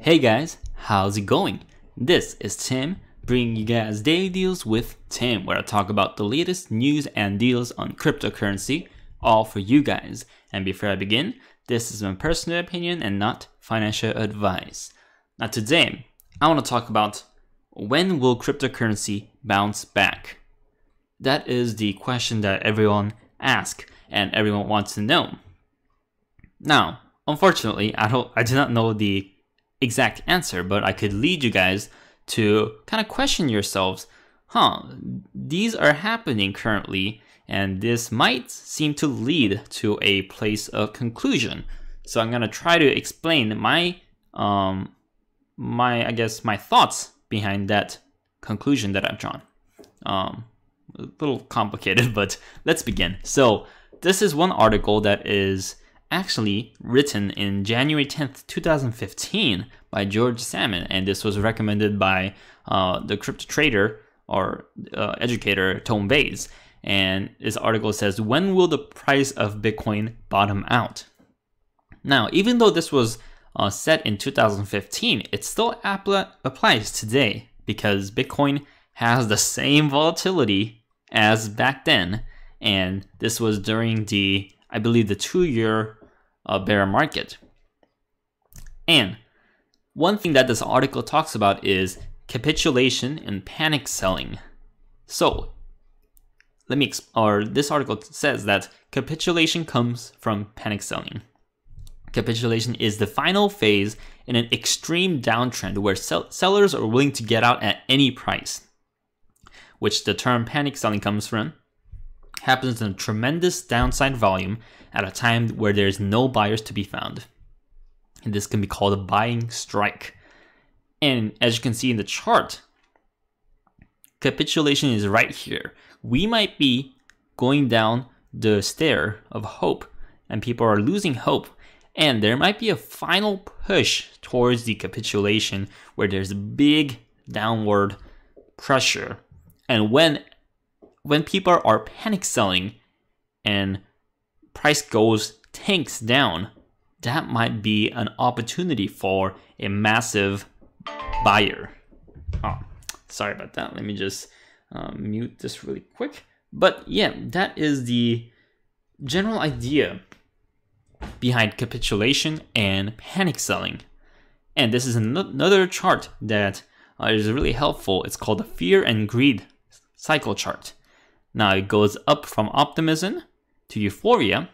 Hey guys, how's it going? This is Tim, bringing you guys daily deals with Tim, where I talk about the latest news and deals on cryptocurrency, all for you guys. And before I begin, this is my personal opinion and not financial advice. Now today, I want to talk about when will cryptocurrency bounce back? That is the question that everyone asks and everyone wants to know. Now, unfortunately, I do not know the exact answer, but I could lead you guys to kind of question yourselves, these are happening currently, and this might seem to lead to a place of conclusion. So I'm gonna try to explain my thoughts behind that conclusion that I've drawn. A little complicated, but let's begin. So this is one article that is actually written in January 10th, 2015 by George Salmon, and this was recommended by the crypto trader or educator Tom Bayes. And this article says, when will the price of Bitcoin bottom out? Now, even though this was set in 2015, it still applies today because Bitcoin has the same volatility as back then, and this was during the, I believe, the 2-year bear market. And one thing that this article talks about is capitulation and panic selling. So this article says that capitulation comes from panic selling. Capitulation is the final phase in an extreme downtrend where sellers are willing to get out at any price, which the term panic selling comes from. Happens in a tremendous downside volume at a time where there's no buyers to be found. And this can be called a buying strike. And as you can see in the chart, capitulation is right here. We might be going down the stair of hope, and people are losing hope. And there might be a final push towards the capitulation where there's big downward pressure. And when people are panic selling and price tanks down, that might be an opportunity for a massive buyer. Oh, sorry about that. Let me just mute this really quick. But yeah, that is the general idea behind capitulation and panic selling. And this is another chart that is really helpful. It's called the fear and greed cycle chart. Now it goes up from optimism to euphoria,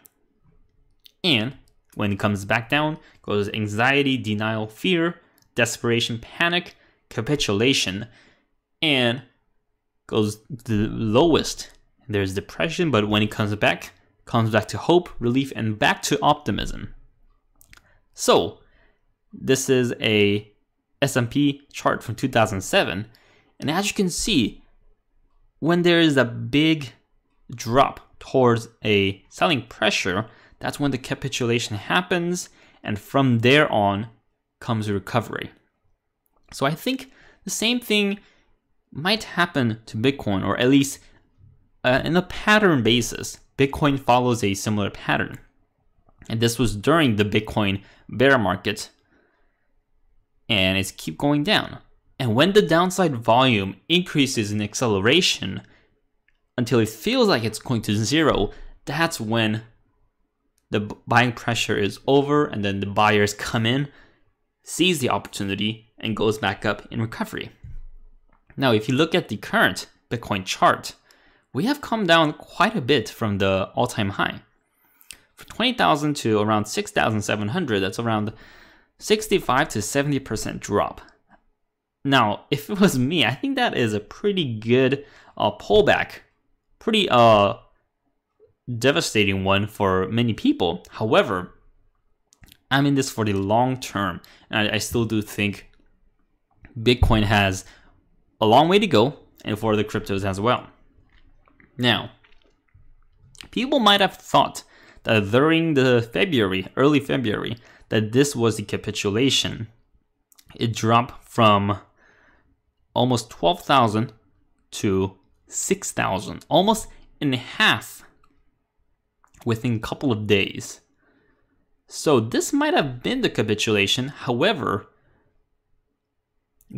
and when it comes back down, goes anxiety, denial, fear, desperation, panic, capitulation, and goes the lowest. There's depression, but when it comes back to hope, relief, and back to optimism. So this is a S&P chart from 2007, and as you can see, when there is a big drop towards a selling pressure, that's when the capitulation happens, and from there on comes recovery. So I think the same thing might happen to Bitcoin, or at least in a pattern basis. Bitcoin follows a similar pattern. And this was during the Bitcoin bear market, and it's keep going down. And when the downside volume increases in acceleration until it feels like it's going to zero, that's when the buying pressure is over, and then the buyers come in, seize the opportunity, and goes back up in recovery. Now, if you look at the current Bitcoin chart, we have come down quite a bit from the all-time high. From 20,000 to around 6,700, that's around 65 to 70% drop. Now, if it was me, I think that is a pretty good pullback. Pretty devastating one for many people. However, I'm in this for the long term, and I still do think Bitcoin has a long way to go, and for the cryptos as well. Now, people might have thought that during the early February, that this was the capitulation. It dropped from almost 12,000 to 6,000, almost in half within a couple of days. So this might have been the capitulation. However,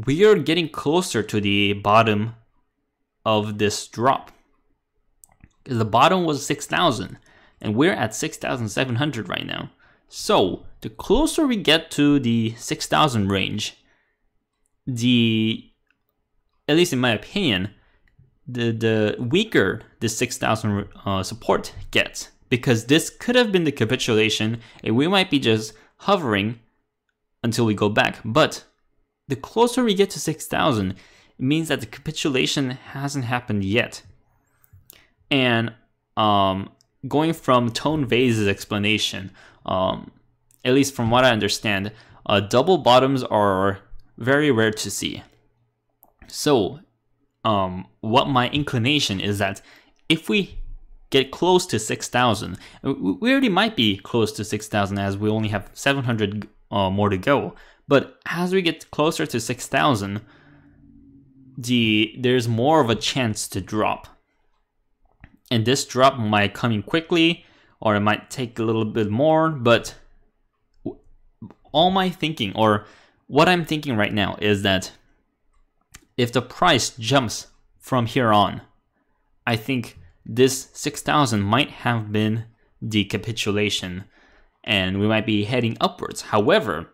we are getting closer to the bottom of this drop. The bottom was 6,000 and we're at 6,700 right now. So the closer we get to the 6,000 range, at least in my opinion, the weaker the 6,000 support gets, because this could have been the capitulation and we might be just hovering until we go back. But the closer we get to 6,000, it means that the capitulation hasn't happened yet. And going from Tone Vase's explanation, at least from what I understand, double bottoms are very rare to see. So what my inclination is that if we get close to 6,000, we already might be close to 6,000 as we only have 700 more to go. But as we get closer to 6,000, there's more of a chance to drop. And this drop might come in quickly, or it might take a little bit more. But all my thinking, or what I'm thinking right now, is that if the price jumps from here on, I think this 6,000 might have been the capitulation and we might be heading upwards. However,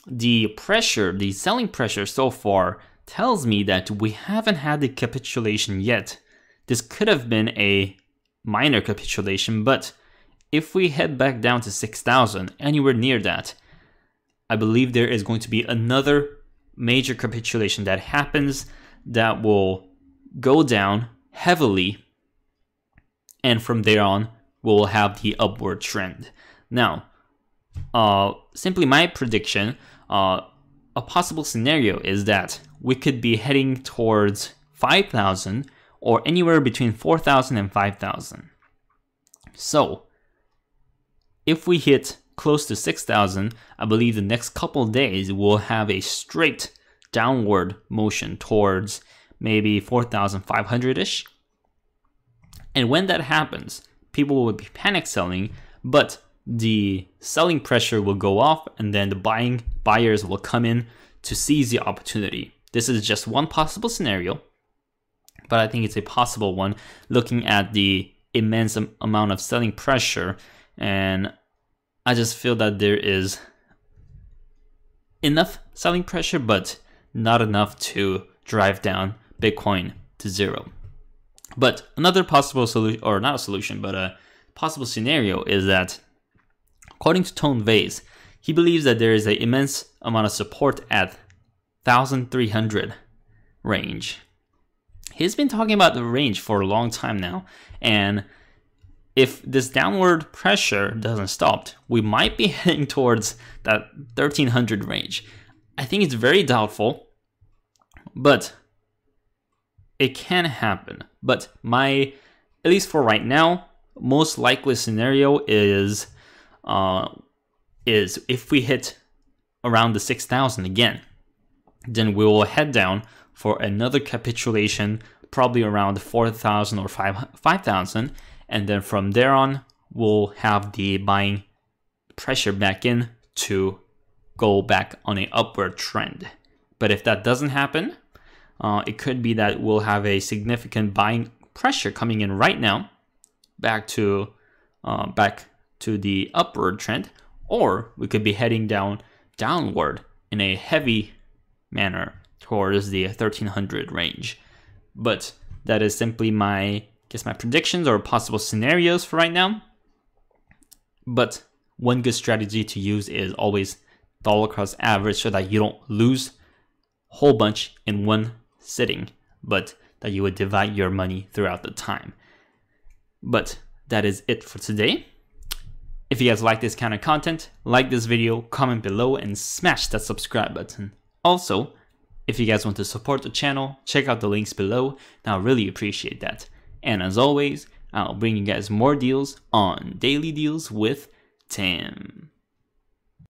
the pressure, the selling pressure so far tells me that we haven't had the capitulation yet. This could have been a minor capitulation, but if we head back down to 6,000, anywhere near that, I believe there is going to be another major capitulation that happens that will go down heavily, and from there on we'll have the upward trend. Now, simply my prediction, a possible scenario is that we could be heading towards 5,000 or anywhere between 4,000 and 5,000. So if we hit close to 6,000, I believe the next couple days we'll have a straight downward motion towards maybe 4,500-ish. And when that happens, people will be panic selling, but the selling pressure will go off and then the buyers will come in to seize the opportunity. This is just one possible scenario, but I think it's a possible one looking at the immense amount of selling pressure, and I just feel that there is enough selling pressure but not enough to drive down Bitcoin to zero. But another possible solution, or not a solution, but a possible scenario is that, according to Tone Vase, he believes that there is an immense amount of support at 1,300 range. He's been talking about the range for a long time now, and if this downward pressure doesn't stop, we might be heading towards that 1,300 range. I think it's very doubtful, but it can happen. But at least for right now, most likely scenario is if we hit around the 6,000 again, then we will head down for another capitulation, probably around 4,000 or 5,000, and then from there on, we'll have the buying pressure back in to go back on an upward trend. But if that doesn't happen, it could be that we'll have a significant buying pressure coming in right now, back to the upward trend, or we could be heading downward in a heavy manner towards the 1,300 range. But that is simply my predictions or possible scenarios for right now. But one good strategy to use is always dollar cost average, so that you don't lose a whole bunch in one sitting, but that you would divide your money throughout the time. But that is it for today. If you guys like this kind of content, like this video, comment below, and smash that subscribe button. Also, if you guys want to support the channel, check out the links below, and I'll really appreciate that. And as always, I'll bring you guys more deals on Daily Deals with Tim.